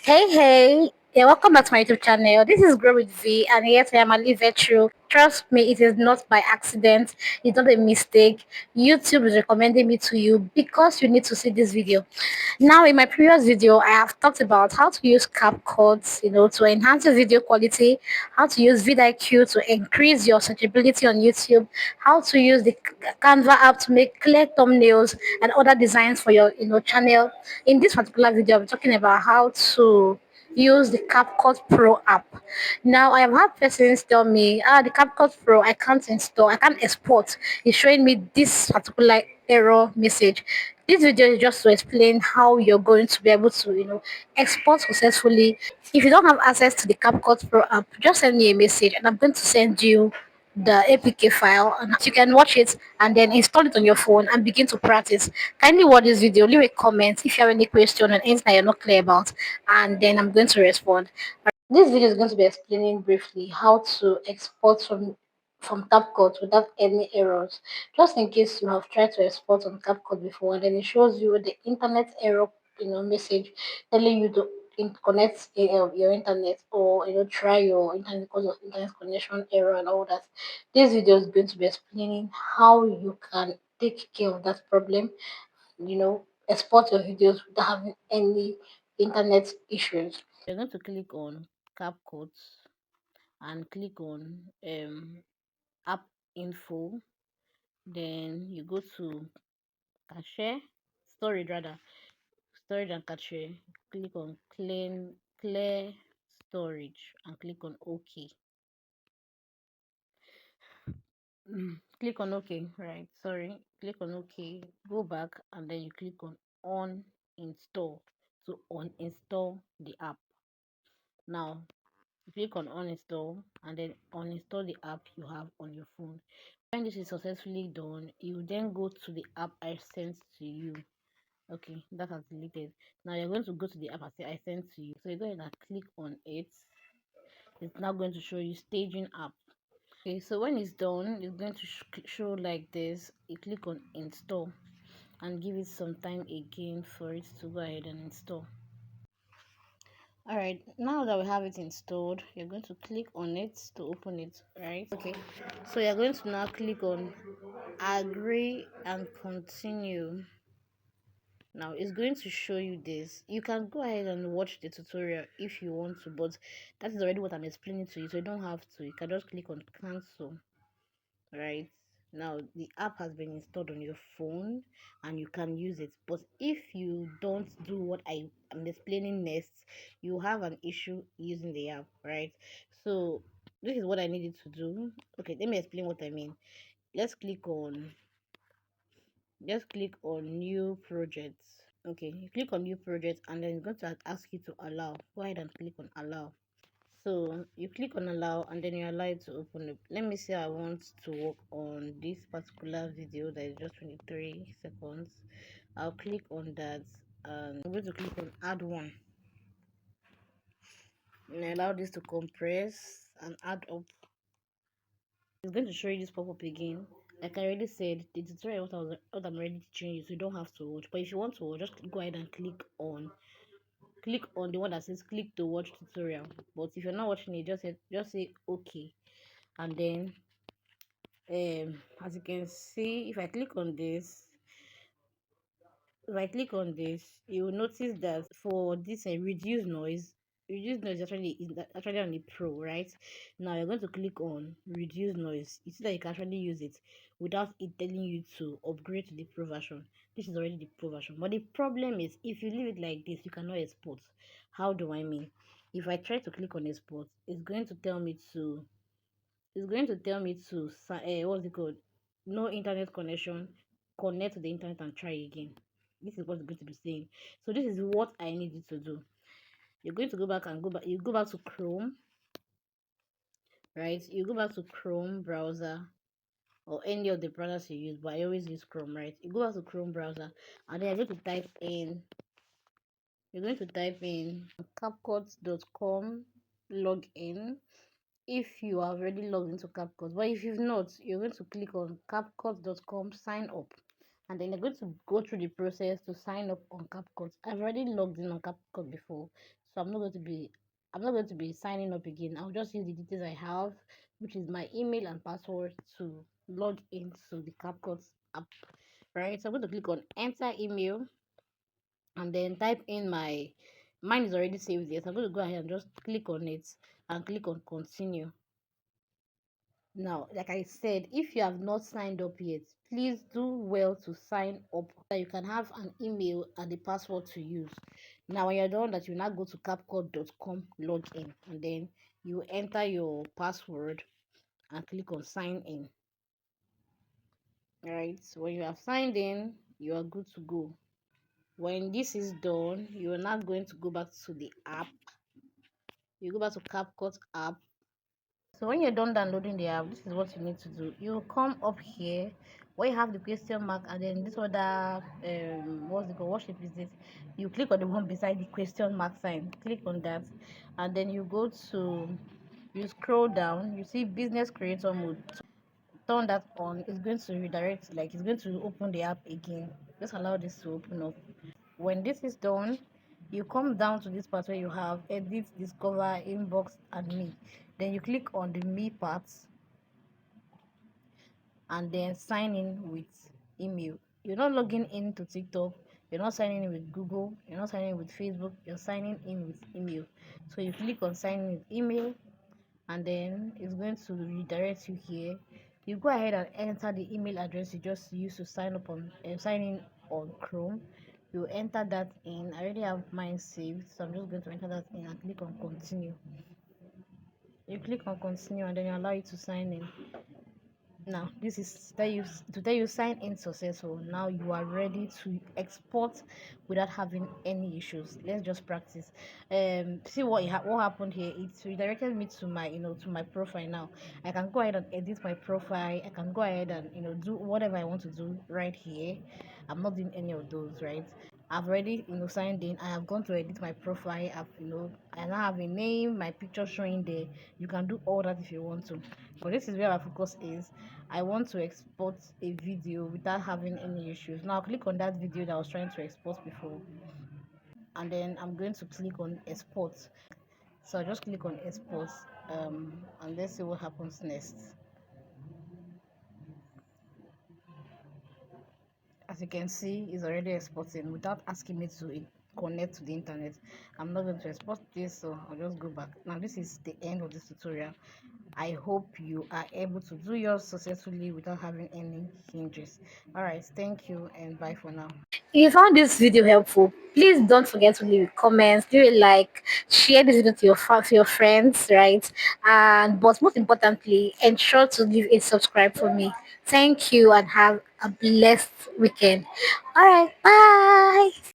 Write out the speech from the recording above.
Hey, yeah, welcome back to my YouTube channel. This is Grow with V, and yes, I am a live true. Trust me, it is not by accident, it's not a mistake. YouTube is recommending me to you because you need to see this video. Now, in my previous video, I have talked about how to use CapCut, to enhance your video quality, how to use vidIQ to increase your searchability on YouTube, how to use the Canva app to make clear thumbnails and other designs for your, channel. In this particular video, I'm talking about how to use the CapCut Pro app. Now, I have had persons tell me, the CapCut Pro, I can't install, I can't export. It's showing me this particular error message. This video is just to explain how you're going to be able to, export successfully. If you don't have access to the CapCut Pro app, just send me a message and I'm going to send you the APK file and you can watch it and then install it on your phone and begin to practice. Kindly watch this video, leave a comment if you have any question or anything that you're not clear about, and then I'm going to respond. This video is going to be explaining briefly how to export from CapCut without any errors. Just in case you have tried to export on CapCut before and then it shows you the internet error, message telling you to connect your internet, or try your internet because of internet connection error and all that. This video is going to be explaining how you can take care of that problem, export your videos without having any internet issues. You're going to click on CapCut and click on app info. Then you go to cache, storage rather, storage and cache. Click on clear storage and click on OK. Click on OK, right? Sorry. Click on OK. Go back and then you click on uninstall to uninstall the app. Now click on uninstall and then uninstall the app you have on your phone. When this is successfully done, you then go to the app I sent to you. Okay, that has deleted. Now you're going to go to the app I sent to you. So you go ahead and click on it. It's now going to show you staging app. Okay, so when it's done, it's going to show like this. You click on install and give it some time again for it to go ahead and install. All right, now that we have it installed, you're going to click on it to open it, right? Okay, so you're going to now click on agree and continue. Now it's going to show you this. You can go ahead and watch the tutorial if you want to, but that is already what I'm explaining to you, so you don't have to. You can just click on cancel. Right now the app has been installed on your phone and you can use it, but if you don't do what I am explaining next, you have an issue using the app, right? So this is what I needed to do. Okay, let me explain what I mean. Let's click on new project. Okay, you click on new project and then it's going to ask you to allow. Go ahead and click on allow. So you click on allow and then you allow it to open up. Let me say I want to work on this particular video that is just 23 seconds. I'll click on that and I'm going to click on add one and allow this to compress and add up. It's going to show you this pop-up again. Like I already said, the tutorial what I'm ready to change, so you don't have to watch. But if you want to watch, just go ahead and click on the one that says click to watch tutorial. But if you're not watching it, just say okay, and then as you can see, if I click on this, you will notice that for this reduce noise is actually on the pro. Right now you're going to click on reduce noise. You see that you can actually use it without it telling you to upgrade to the pro version. This is already the pro version, but the problem is if you leave it like this, you cannot export. How do I mean? If I try to click on export, it's going to tell me to what's it called, no internet connection, connect to the internet and try again. This is what it's going to be saying. So this is what I need you to do. You're going to go back to Chrome, right? You go back to Chrome browser or any of the browsers you use, but I always use Chrome, right? You go back to Chrome browser and then you're going to type in capcut.com login if you have already logged into CapCut. But if you've not, you're going to click on capcut.com sign up and then you're going to go through the process to sign up on CapCut. I've already logged in on CapCut before, so I'm not going to be signing up again. I'll just use the details I have, which is my email and password, to log into the CapCut app. Right, so I'm going to click on enter email and then type in mine is already saved there. So I'm going to go ahead and just click on it and click on continue. Now, like I said, if you have not signed up yet, please do well to sign up so that you can have an email and the password to use. Now, when you're done that, you now go to capcut.com, log in, and then you enter your password and click on sign in. All right, so when you have signed in, you are good to go. When this is done, you are now going to go back to the app. You go back to CapCut app. So when you're done downloading the app, this is what you need to do. You come up here where you have the question mark, and then this other what's it called? What shape is this? You click on the one beside the question mark sign. Click on that, and then you scroll down. You see business creator mode. Turn that on. It's going to redirect, like it's going to open the app again. Just allow this to open up. When this is done, you come down to this part where you have edit, discover, inbox, and me. Then you click on the me part and then sign in with email. You're not logging into TikTok, you're not signing in with Google, you're not signing in with Facebook, you're signing in with email. So you click on sign in with email, and then it's going to redirect you here. You go ahead and enter the email address you just used to sign in on Chrome. You enter that in. I already have mine saved, so I'm just going to enter that in and click on continue. You click on continue and then you allow it to sign in. Now this is to tell you sign in successful. Now you are ready to export without having any issues. Let's just practice. See what happened here. It's redirected me to my profile. Now I can go ahead and edit my profile. I can go ahead and do whatever I want to do right here. I'm not doing any of those, right? I've already signed in. I have gone to edit my profile. I now have a name, my picture showing there. You can do all that if you want to, but this is where our focus is. I want to export a video without having any issues. Now click on that video that I was trying to export before, and then I'm going to click on export. So I just click on export, and let's see what happens next. As you can see, it's already exporting without asking me to connect to the internet. I'm not going to export this, so I'll just go back. Now this is the end of this tutorial. I hope you are able to do yours successfully without having any hinges. All right, thank you and bye for now. If you found this video helpful, please don't forget to leave comments, leave a like, share this video to your friends, right? And but most importantly, ensure to leave a subscribe for me. Thank you and have a blessed weekend. All right, bye.